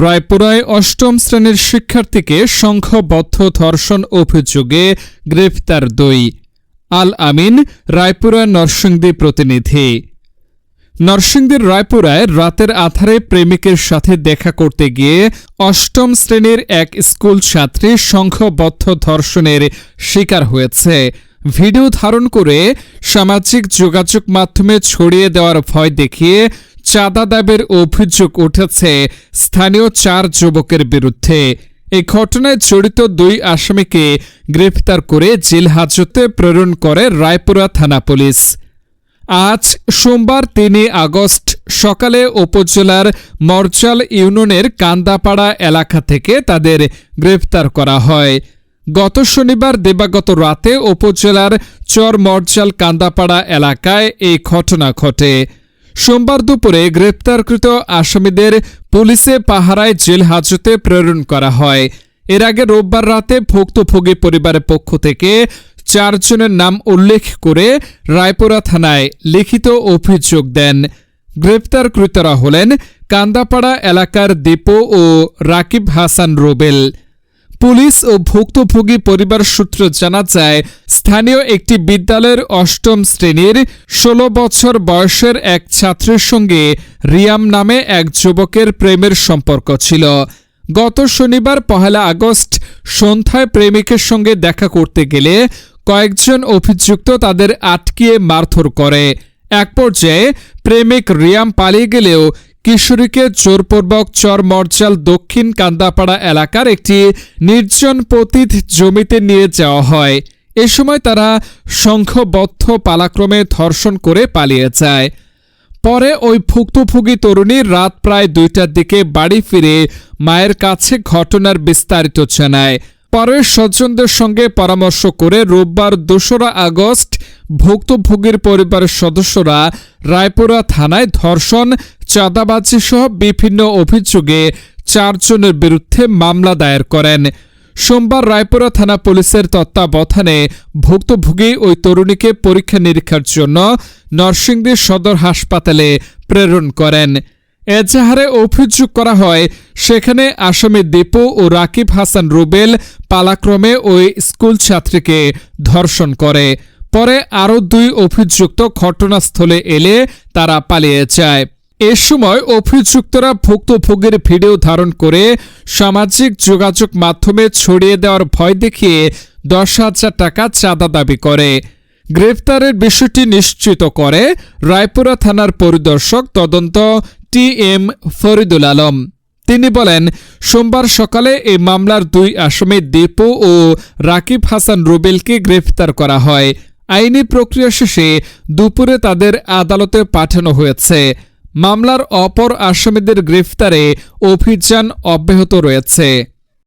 রায়পুরায় অষ্টম শ্রেণীর শিক্ষার্থীকে সংঘবদ্ধ ধর্ষণ অভিযোগে গ্রেফতার ২। আল আমিন, রায়পুরা নরসিংদী প্রতিনিধি। নরসিংদীর রায়পুরায় রাতের আঁধারে প্রেমিকের সাথে দেখা করতে গিয়ে অষ্টম শ্রেণীর এক স্কুল ছাত্রী সংঘবদ্ধ ধর্ষণের শিকার হয়েছে। ভিডিও ধারণ করে সামাজিক যোগাযোগ মাধ্যমে ছড়িয়ে দেওয়ার ভয় দেখিয়ে চাঁদা দাবির অভিযোগ উঠেছে স্থানীয় ৪ যুবকের বিরুদ্ধে। এই ঘটনায় জড়িত ২ আসামিকে গ্রেফতার করে জেল হাজতে প্রেরণ করে রায়পুরা থানা পুলিশ। আজ সোমবার ৩ আগস্ট সকালে উপজেলার মরজাল ইউনিয়নের কান্দাপাড়া এলাকা থেকে তাদের গ্রেফতার করা হয়। গত শনিবার দিবাগত রাতে উপজেলার চর মরজাল কান্দাপাড়া এলাকায় এই ঘটনা ঘটে। সোমবার দুপুরে গ্রেপ্তারকৃত আসামিদের পুলিশে পাহারায় জেল হাজতে প্রেরণ করা হয়। এর আগে রোববার রাতে ভুক্তভোগী পরিবারের পক্ষ থেকে ৪ জনের নাম উল্লেখ করে রায়পুরা থানায় লিখিত অভিযোগ দেন। গ্রেপ্তারকৃতরা হলেন কান্দাপাড়া এলাকার দীপু ও রাকিব হাসান রুবেল। পুলিশ ও ভুক্তভোগী পরিবার সূত্র জানা যায়, স্থানীয় একটি বিদ্যালয়ের অষ্টম শ্রেণীর ১৬ বছর বয়সের এক ছাত্রীর সঙ্গে রিয়াম নামে এক যুবকের প্রেমের সম্পর্ক ছিল। গত শনিবার ১ আগস্ট সন্ধ্যায় প্রেমিকের সঙ্গে দেখা করতে গেলে কয়েকজন অভিযুক্ত তাদের আটকিয়ে মারধর করে। এক পর্যায়ে প্রেমিক রিয়াম পালিয়ে গেলেও কিশোরীকে জোরপূর্বক চর মরজাল দক্ষিণ কান্দাপাড়া এলাকার একটি নির্জন পতিত জমিতে নিয়ে যাওয়া হয়। এ সময় তারা সংঘবদ্ধ পালাক্রমে ধর্ষণ করে পালিয়ে যায়। পরে ওই ভুক্তভোগী তরুণী রাত প্রায় ২টার দিকে বাড়ি ফিরে মায়ের কাছে ঘটনার বিস্তারিত জানায়। পরে স্বজনদের সঙ্গে পরামর্শ করে রোববার ২রা আগস্ট ভুক্তভোগীর পরিবারের সদস্যরা রায়পুরা থানায় ধর্ষণ, চাঁদাবাজি সহ বিভিন্ন অভিযোগে ৪ জনের বিরুদ্ধে মামলা দায়ের করেন। সোমবার রায়পুরা থানা পুলিশের তত্ত্বাবধানে ভুক্তভোগী ওই তরুণীকে পরীক্ষা নিরীক্ষার জন্য নরসিংদী সদর হাসপাতালে প্রেরণ করেন। এজাহারে অভিযোগ করা হয়, সেখানে আসামি দীপু ও রাকিব হাসান রুবেল পালাক্রমে ওই স্কুল ছাত্রীকে ধর্ষণ করে। পরে আরও ২ অভিযুক্ত ঘটনাস্থলে এলে তারা পালিয়ে যায়। এ সময় অভিযুক্তরা ভুক্তভোগীর ভিডিও ধারণ করে সামাজিক যোগাযোগ মাধ্যমে ছড়িয়ে দেওয়ার ভয় দেখিয়ে ১০,০০০ টাকা চাঁদা দাবি করে। গ্রেফতারের বিষয়টি নিশ্চিত করে রায়পুরা থানার পরিদর্শক তদন্ত টি.এম. ফরিদুল আলম। তিনি বলেন, সোমবার সকালে এই মামলার ২ আসামি দীপু ও রাকিব হাসান রুবেলকে গ্রেফতার করা হয়। আইনি প্রক্রিয়া শেষে দুপুরে তাদের আদালতে পাঠানো হয়েছে। মামলার অপর আসামিদের গ্রেফতারে অভিযান অব্যাহত রয়েছে।